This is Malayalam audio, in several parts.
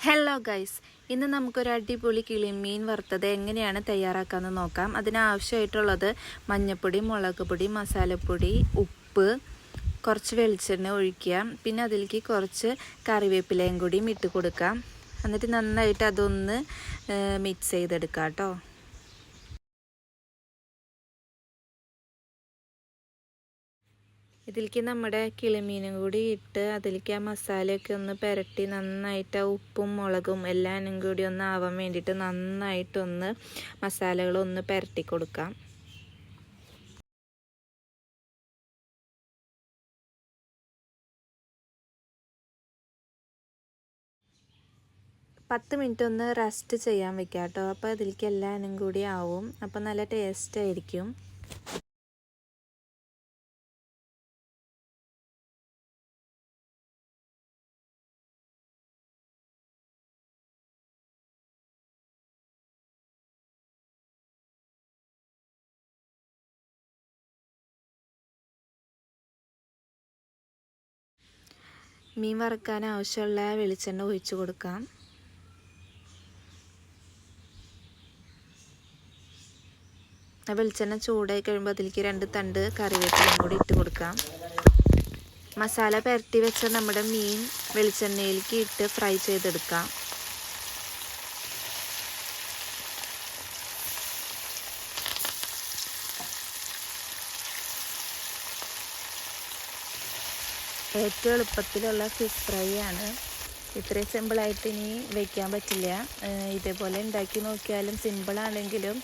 ഹലോ ഗൈസ്, ഇന്ന് നമുക്കൊരു അടിപൊളി കിളിമീൻ വറുത്തത് എങ്ങനെയാണ് തയ്യാറാക്കാമെന്ന് നോക്കാം. അതിനാവശ്യമായിട്ടുള്ളത് മഞ്ഞൾപ്പൊടി, മുളക് പൊടി, മസാലപ്പൊടി, ഉപ്പ്, കുറച്ച് വെളിച്ചെണ്ണ ഒഴിക്കുക. പിന്നെ അതിലേക്ക് കുറച്ച് കറിവേപ്പിലയും കൂടിയും ഇട്ട് കൊടുക്കാം. എന്നിട്ട് നന്നായിട്ട് അതൊന്ന് മിക്സ് ചെയ്തെടുക്കാം കേട്ടോ. ഇതിലേക്ക് നമ്മുടെ കിളിമീനും കൂടി ഇട്ട് അതിലേക്ക് ആ മസാലയൊക്കെ ഒന്ന് പുരട്ടി നന്നായിട്ട് ഉപ്പും മുളകും എല്ലാം കൂടി ഒന്ന് ആവാൻ വേണ്ടിയിട്ട് നന്നായിട്ടൊന്ന് മസാലകളൊന്ന് പുരട്ടി കൊടുക്കാം. പത്ത് മിനിറ്റ് ഒന്ന് റെസ്റ്റ് ചെയ്യാൻ വെക്കാം കേട്ടോ. അപ്പോൾ അതിലേക്ക് എല്ലാം കൂടി ആവും. അപ്പോൾ നല്ല ടേസ്റ്റ് ആയിരിക്കും. മീൻ വറുക്കാൻ ആവശ്യമുള്ള വെളിച്ചെണ്ണ ഒഴിച്ചു കൊടുക്കാം. ആ വെളിച്ചെണ്ണ ചൂടായി കഴിയുമ്പോൾ അതിലേക്ക് 2 തണ്ട് കറിവേപ്പിലയും കൂടി ഇട്ട് കൊടുക്കാം. മസാല പുരട്ടി വെച്ച നമ്മുടെ മീൻ വെളിച്ചെണ്ണയിലേക്ക് ഇട്ട് ഫ്രൈ ചെയ്തെടുക്കാം. ഏറ്റവും എളുപ്പത്തിലുള്ള ഫിഷ് ഫ്രൈ ആണ്. ഇത്രയും സിമ്പിളായിട്ട് ഇനി വയ്ക്കാൻ പറ്റില്ല. ഇതേപോലെ ഉണ്ടാക്കി നോക്കിയാലും സിമ്പിളാണെങ്കിലും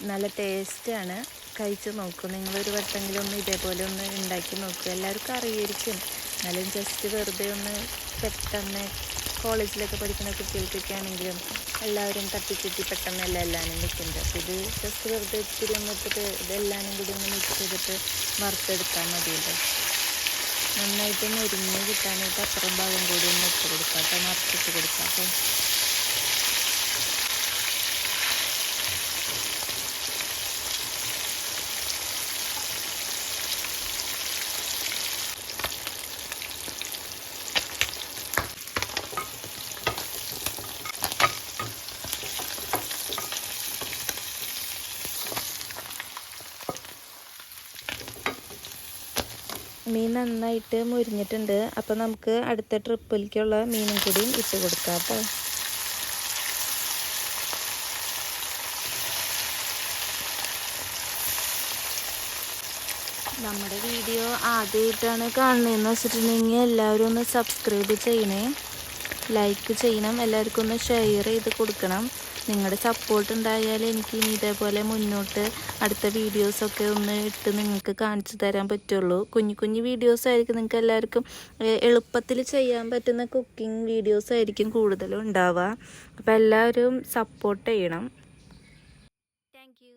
നല്ല ടേസ്റ്റാണ്. കഴിച്ച് നോക്കും. നിങ്ങളൊരു വട്ടമെങ്കിലും ഒന്ന് ഇതേപോലെ ഒന്ന് ഉണ്ടാക്കി നോക്കുക. എല്ലാവർക്കും അറിയായിരിക്കും. എന്നാലും ജസ്റ്റ് വെറുതെ ഒന്ന് പെട്ടെന്ന് കോളേജിലൊക്കെ പഠിക്കുന്ന കുട്ടികൾക്കൊക്കെ ആണെങ്കിലും എല്ലാവരും തട്ടിക്കൂട്ടി പെട്ടെന്നല്ല എല്ലാവരും വെക്കുന്നത്. അപ്പോൾ ഇത് ജസ്റ്റ് വെറുതെ ഇത്തിരി ഒന്ന് ഇട്ടിട്ട് ഇതെല്ലാവരും കൂടി ഒന്ന് മിക്സ് ചെയ്തിട്ട് വറുത്തെടുക്കാൻ മതിയല്ലോ. നന്നായിട്ട് മുരിഞ്ഞ് കിട്ടാനായിട്ട് അപ്പുറം ഭാഗം കൂടി ഒന്ന് ഇട്ട് കൊടുക്കാം കേട്ടോ. മറിച്ചിട്ട് കൊടുക്കാം കേട്ടോ. മീൻ നന്നായിട്ട് മുരിഞ്ഞിട്ടുണ്ട്. അപ്പോൾ നമുക്ക് അടുത്ത ട്രിപ്പിലേക്കുള്ള മീനും കൂടി ഇട്ട് കൊടുക്കാം കേട്ടോ. നമ്മുടെ വീഡിയോ ആദ്യമായിട്ടാണ് കാണുന്നതെന്ന് വെച്ചിട്ടുണ്ടെങ്കിൽ എല്ലാവരും ഒന്ന് സബ്സ്ക്രൈബ് ചെയ്യണേ, ലൈക്ക് ചെയ്യണം, എല്ലാവർക്കും ഒന്ന് ഷെയർ ചെയ്ത് കൊടുക്കണം. നിങ്ങളുടെ സപ്പോർട്ട് ഉണ്ടായാൽ എനിക്ക് ഇനി ഇതേപോലെ മുന്നോട്ട് അടുത്ത വീഡിയോസൊക്കെ ഒന്ന് ഇട്ട് നിങ്ങൾക്ക് കാണിച്ചു തരാൻ പറ്റുള്ളൂ. കുഞ്ഞു വീഡിയോസ് ആയിരിക്കും. നിങ്ങൾക്ക് എല്ലാവർക്കും എളുപ്പത്തിൽ ചെയ്യാൻ പറ്റുന്ന കുക്കിംഗ് വീഡിയോസ് ആയിരിക്കും കൂടുതലും ഉണ്ടാവുക. അപ്പോൾ എല്ലാവരും സപ്പോർട്ട് ചെയ്യണം.